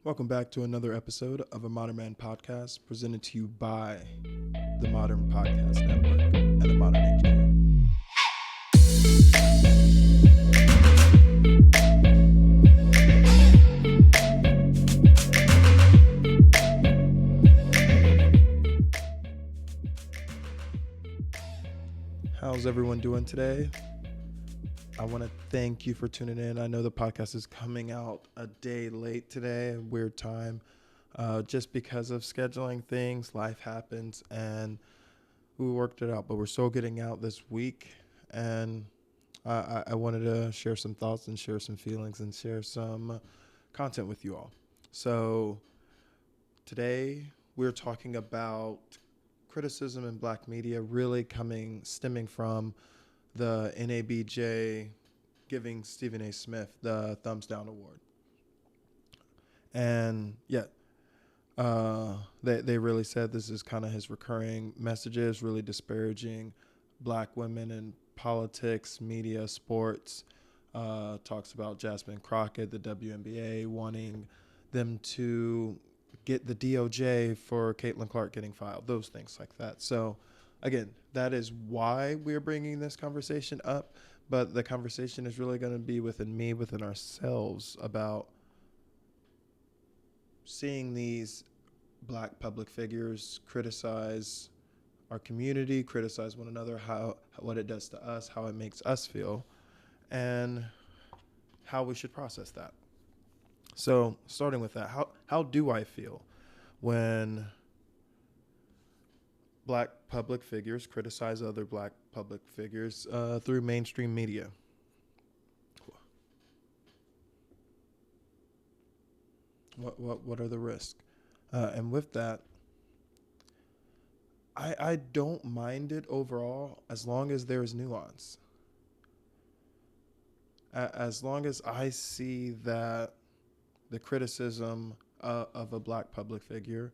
Welcome back to another episode of a Modern Man podcast presented to you by the Modern Podcast Network and the Modern HQ. How's everyone doing today? I want to thank you for tuning in. I know the podcast is coming out a day late today, a weird time, just because of scheduling things. Life happens, and we worked it out. But we're still getting out this week, and I wanted to share some thoughts and share some feelings and share some content with you all. So today we're talking about criticism in Black media, really stemming from the NABJ giving Stephen A. Smith the Thumbs Down Award. And they really said this is kind of his recurring messages, really disparaging Black women in politics, media, sports. Talks about Jasmine Crockett, the WNBA, wanting them to get the DOJ for Caitlin Clark getting filed, those things like that. So again, that is why we're bringing this conversation up, but the conversation is really going to be within ourselves about seeing these Black public figures criticize our community, criticize one another, what it does to us, how it makes us feel, and how we should process that. So starting with that, how do I feel when Black public figures criticize other Black public figures through mainstream media? What are the risks? And with that, I don't mind it overall as long as there's nuance. As long as I see that the criticism of a Black public figure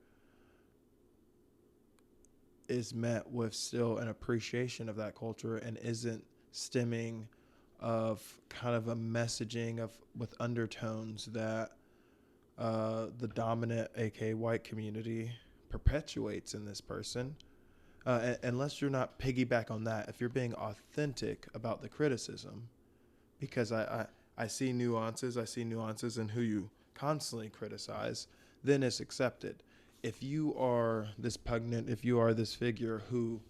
is met with still an appreciation of that culture and isn't stemming of kind of a messaging with undertones that the dominant, aka white community, perpetuates in this person. Unless you're not piggyback on that, if you're being authentic about the criticism, because I see nuances in who you constantly criticize, then it's accepted. If you are this pugnant, if you are this figure who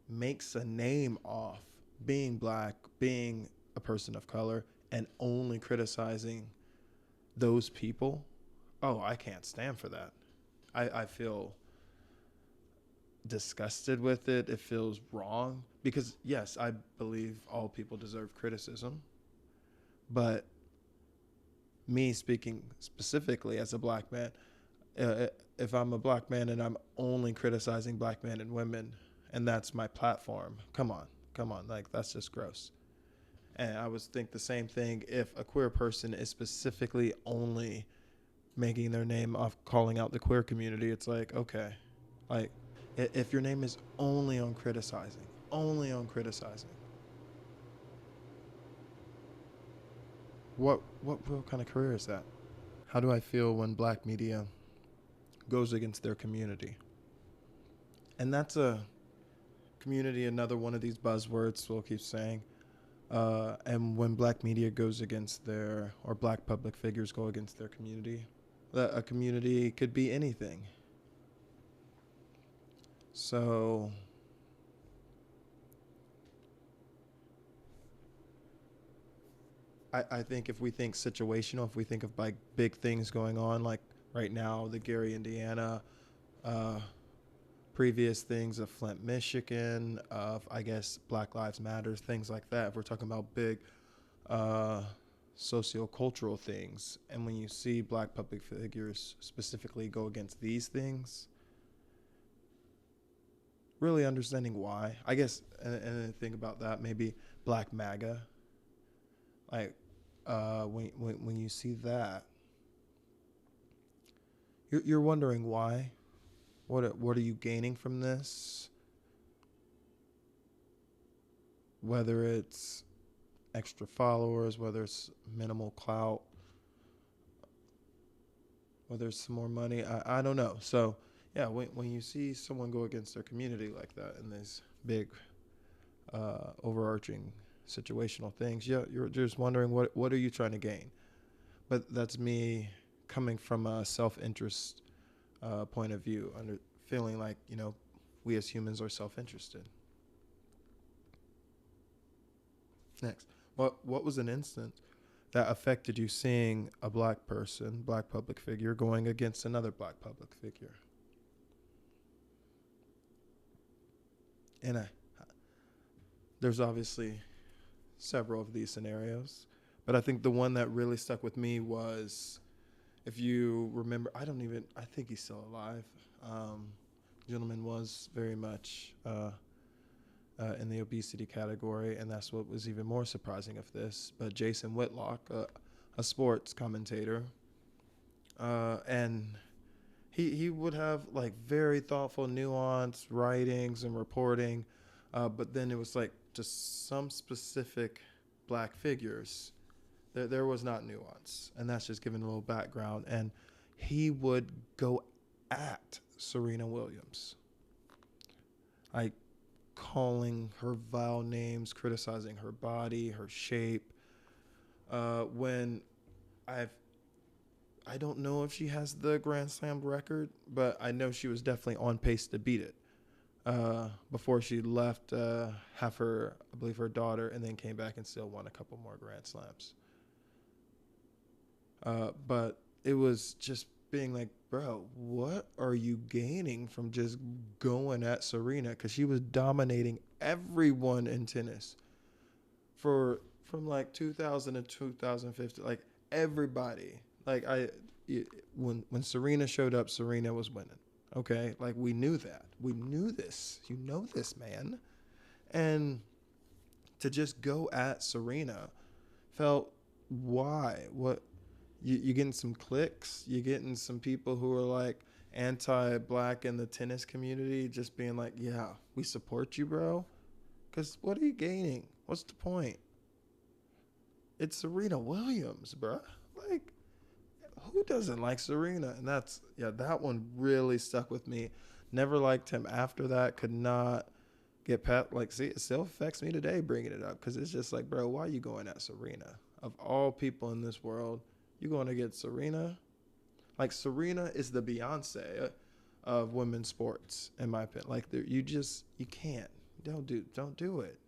makes a name off being Black, being a person of color, and only criticizing those people, I can't stand for that. I feel disgusted with it. It feels wrong because, yes, I believe all people deserve criticism, but me speaking specifically as a Black man, if I'm a Black man and I'm only criticizing Black men and women and that's my platform, come on, like that's just gross. And I would think the same thing if a queer person is specifically only making their name off calling out the queer community. It's like, okay, like if your name is only on criticizing, what real kind of career is that? How do I feel when Black media goes against their community? And that's a community, another one of these buzzwords we'll keep saying. And when Black media goes against or Black public figures go against their community, a community could be anything. So I think if we think situational, if we think of like big things going on, like right now, the Gary, Indiana, previous things of Flint, Michigan, of, I guess, Black Lives Matter, things like that. If we're talking about big sociocultural things, and when you see Black public figures specifically go against these things, really understanding why, I guess, and think about that, maybe Black MAGA, like when you see that, you're wondering why. What are you gaining from this? Whether it's extra followers, whether it's minimal clout, or there's some more money. I don't know. So yeah, when you see someone go against their community like that in these big overarching situational things, yeah, you're just wondering what are you trying to gain? But that's me coming from a self-interest point of view, under feeling like, we as humans are self-interested. Next, what was an instance that affected you seeing a black person, black public figure, going against another black public figure? And there's obviously several of these scenarios, but I think the one that really stuck with me was, if you remember, I think he's still alive. Gentleman was very much in the obesity category, and that's what was even more surprising of this. But Jason Whitlock, a sports commentator, and he would have like very thoughtful, nuanced writings and reporting, but then it was like just some specific black figures. There was not nuance, and that's just giving a little background. And he would go at Serena Williams, like calling her vile names, criticizing her body, her shape. When I don't know if she has the Grand Slam record, but I know she was definitely on pace to beat it before she left, have her, I believe, her daughter, and then came back and still won a couple more Grand Slams. But it was just being like, bro, what are you gaining from just going at Serena? Because she was dominating everyone in tennis from like 2000 to 2015, like everybody. Like when Serena showed up, Serena was winning. Okay, like we knew that. We knew this. You know this, man. And to just go at Serena felt, why? What? You getting some clicks? You getting some people who are like anti-black in the tennis community just being like, yeah, we support you, bro? Because what are you gaining? What's the point? It's Serena Williams, bro. Like, who doesn't like Serena? And that one really stuck with me. Never liked him after that. Could not get past, like, see, it still affects me today bringing it up, because it's just like, bro, why are you going at Serena? Of all people in this world, you going to get Serena? Like, Serena is the Beyonce of women's sports, in my opinion. Like, you can't. Don't do it.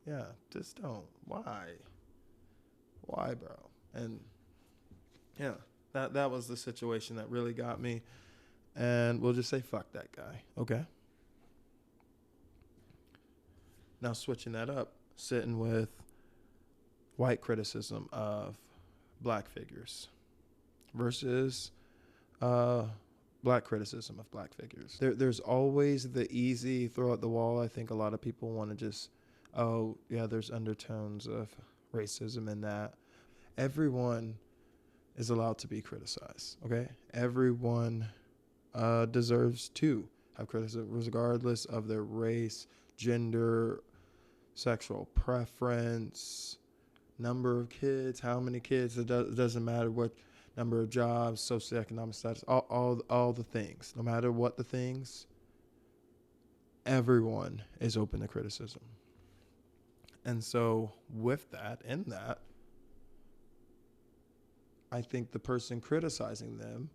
Yeah, just don't. Why, bro? And yeah, that was the situation that really got me. And we'll just say, fuck that guy. Okay. Now switching that up, sitting with white criticism of black figures versus black criticism of black figures. There's always the easy throw at the wall. I think a lot of people want to just, oh yeah, there's undertones of racism in that. Everyone is allowed to be criticized, okay? Everyone deserves to have criticism, regardless of their race, gender, sexual preference, number of kids, how many kids. It doesn't matter what number of jobs, socioeconomic status, all the things. No matter what the things, everyone is open to criticism. And so with that, in that, I think the person criticizing them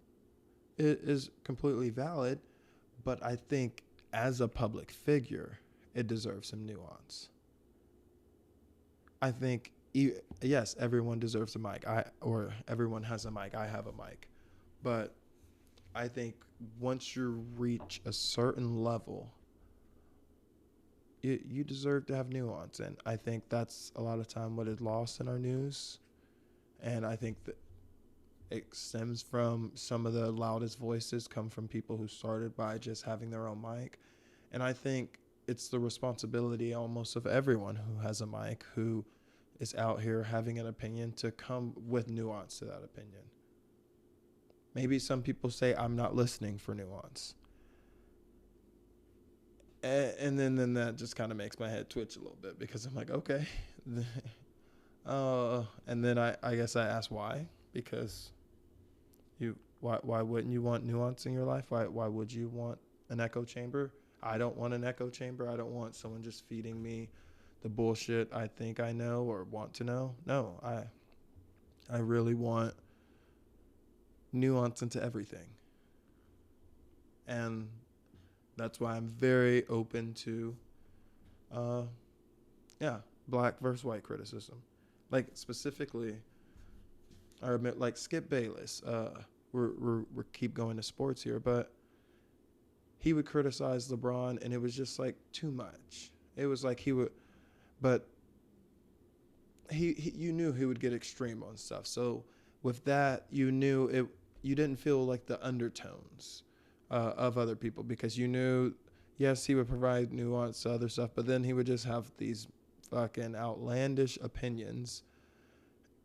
is completely valid, but I think as a public figure, it deserves some nuance. I think, yes, everyone deserves a mic, or everyone has a mic. I have a mic. But I think once you reach a certain level, you deserve to have nuance. And I think that's a lot of time what is lost in our news. And I think that it stems from some of the loudest voices come from people who started by just having their own mic. And I think it's the responsibility almost of everyone who has a mic, who is out here having an opinion, to come with nuance to that opinion. Maybe some people say, I'm not listening for nuance. And then that just kind of makes my head twitch a little bit, because I'm like, okay. And then I guess I ask why, because Why wouldn't you want nuance in your life? Why would you want an echo chamber? I don't want an echo chamber. I don't want someone just feeding me the bullshit I think I know or want to know. No, I really want nuance into everything. And that's why I'm very open to black versus white criticism. Like specifically, I admit, like Skip Bayless. We're keep going to sports here, but he would criticize LeBron, and it was just like too much. It was like but he you knew he would get extreme on stuff. So with that, you knew it. You didn't feel like the undertones of other people, because you knew, yes, he would provide nuance to other stuff, but then he would just have these fucking outlandish opinions,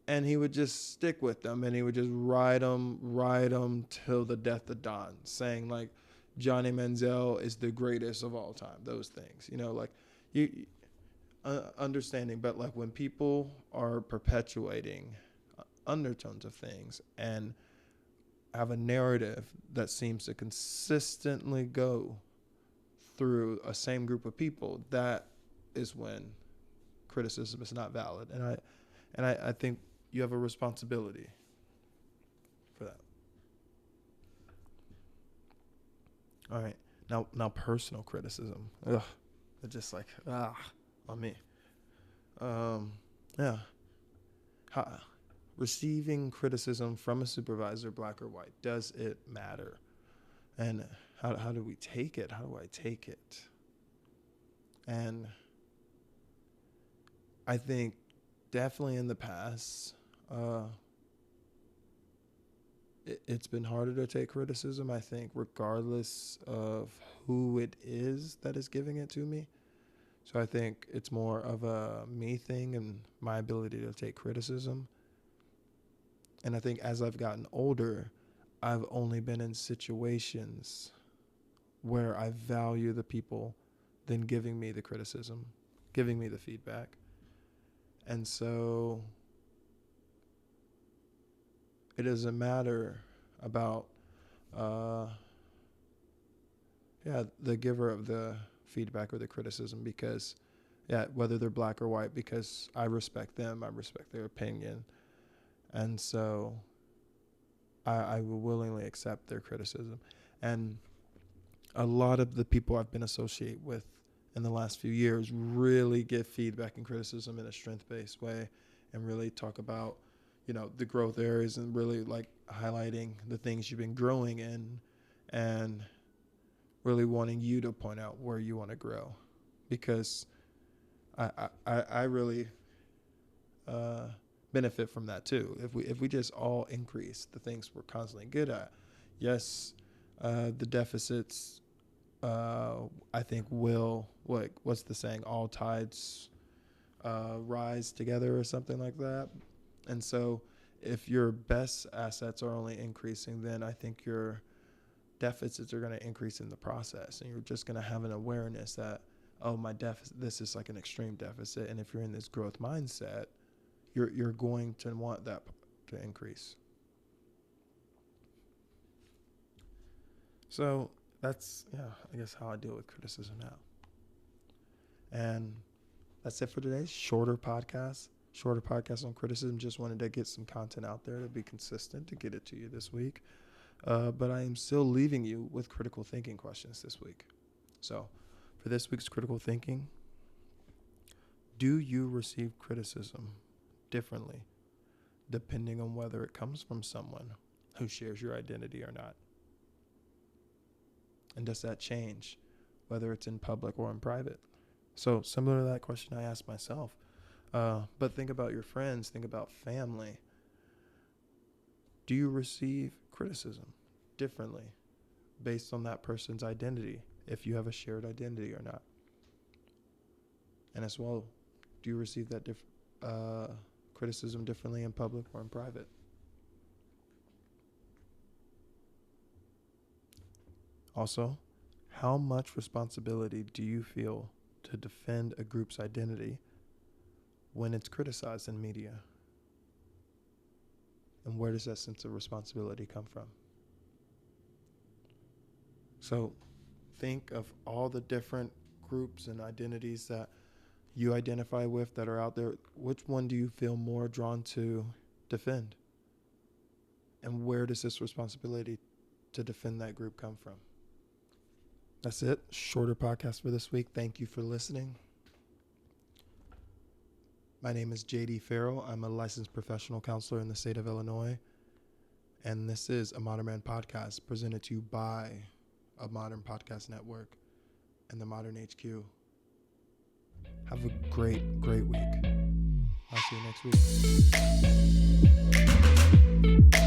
and he would just stick with them, and he would just ride them till the death of dawn, saying like Johnny Manziel is the greatest of all time. Those things, like you understanding, but like when people are perpetuating undertones of things and have a narrative that seems to consistently go through a same group of people, that is when criticism is not valid. And I think you have a responsibility for that. All right. Now personal criticism. Ugh. It's just like, on me. Yeah. Receiving criticism from a supervisor, black or white, does it matter? And how do we take it? How do I take it? And I think definitely in the past, it's been harder to take criticism, I think, regardless of who it is that is giving it to me. So I think it's more of a me thing and my ability to take criticism. And I think as I've gotten older, I've only been in situations where I value the people than giving me the criticism, giving me the feedback. And so it doesn't matter about the giver of the feedback or the criticism, because whether they're black or white, because I respect them, I respect their opinion. And so I will willingly accept their criticism. And a lot of the people I've been associated with in the last few years really give feedback and criticism in a strength-based way, and really talk about, the growth areas, and really like highlighting the things you've been growing in, and really wanting you to point out where you want to grow. Because I really benefit from that too. If we just all increase the things we're constantly good at, yes, the deficits, I think will, what's the saying? All tides rise together, or something like that. And so if your best assets are only increasing, then I think your deficits are going to increase in the process. And you're just going to have an awareness that, my deficit, this is like an extreme deficit. And if you're in this growth mindset, you're going to want that to increase. So that's, I guess how I deal with criticism now. And that's it for today's shorter podcast on criticism. Just wanted to get some content out there to be consistent, to get it to you this week. But I am still leaving you with critical thinking questions this week. So for this week's critical thinking, do you receive criticism differently depending on whether it comes from someone who shares your identity or not? And does that change whether it's in public or in private? So similar to that question I asked myself, but think about your friends, think about family. Do you receive criticism differently based on that person's identity, if you have a shared identity or not? And as well, do you receive that criticism differently in public or in private? Also, how much responsibility do you feel to defend a group's identity when it's criticized in media? And where does that sense of responsibility come from? So think of all the different groups and identities that you identify with that are out there. Which one do you feel more drawn to defend? And where does this responsibility to defend that group come from? That's it. Shorter podcast for this week. Thank you for listening. My name is JD Ferrell. I'm a licensed professional counselor in the state of Illinois. And this is a Modern Man podcast presented to you by a Modern Podcast Network and the Modern HQ. Have a great week. I'll see you next week.